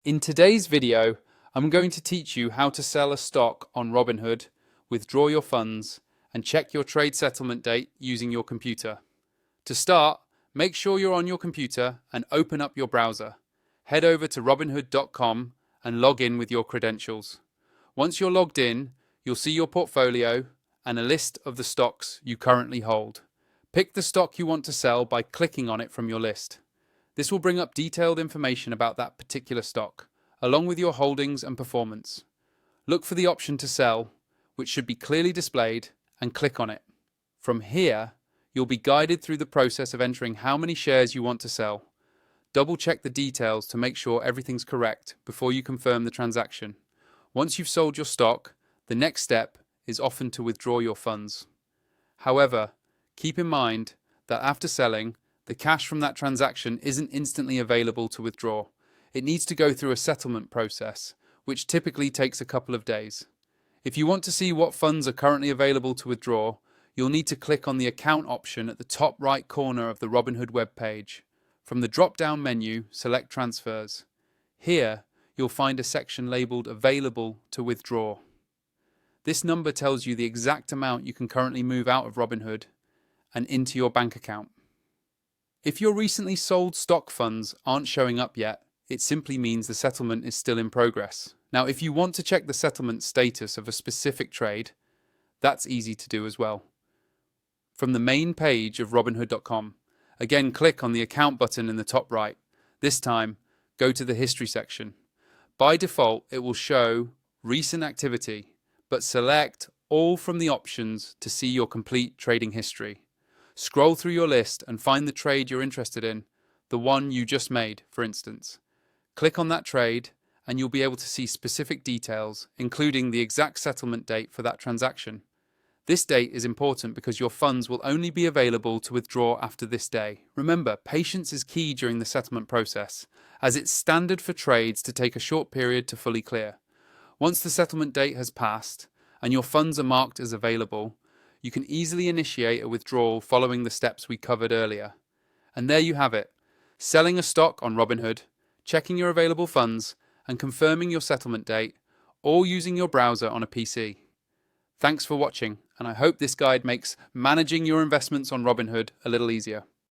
In today's video, I'm going to teach you how to sell a stock on Robinhood, withdraw your funds, and check your trade settlement date using your computer. To start, make sure you're on your computer and open up your browser. Head over to robinhood.com and log in with your credentials. Once you're logged in, you'll see your portfolio and a list of the stocks you currently hold. Pick the stock you want to sell by clicking on it from your list. This will bring up detailed information about that particular stock, along with your holdings and performance. Look for the option to sell, which should be clearly displayed, and click on it. From here, you'll be guided through the process of entering how many shares you want to sell. Double check the details to make sure everything's correct before you confirm the transaction. Once you've sold your stock, the next step is often to withdraw your funds. However, keep in mind that after selling, the cash from that transaction isn't instantly available to withdraw. It needs to go through a settlement process, which typically takes a couple of days. If you want to see what funds are currently available to withdraw, you'll need to click on the account option at the top right corner of the Robinhood webpage. From the drop-down menu, select Transfers. Here, you'll find a section labeled Available to Withdraw. This number tells you the exact amount you can currently move out of Robinhood and into your bank account. If your recently sold stock funds aren't showing up yet, it simply means the settlement is still in progress. Now, if you want to check the settlement status of a specific trade, that's easy to do as well. From the main page of Robinhood.com, again click on the account button in the top right. This time, go to the history section. By default, it will show recent activity, but select all from the options to see your complete trading history. Scroll through your list and find the trade you're interested in, the one you just made, for instance. Click on that trade and you'll be able to see specific details, including the exact settlement date for that transaction. This date is important because your funds will only be available to withdraw after this day. Remember, patience is key during the settlement process, as it's standard for trades to take a short period to fully clear. Once the settlement date has passed and your funds are marked as available, you can easily initiate a withdrawal following the steps we covered earlier. And there you have it, selling a stock on Robinhood, checking your available funds, and confirming your settlement date, all using your browser on a PC. Thanks for watching, and I hope this guide makes managing your investments on Robinhood a little easier.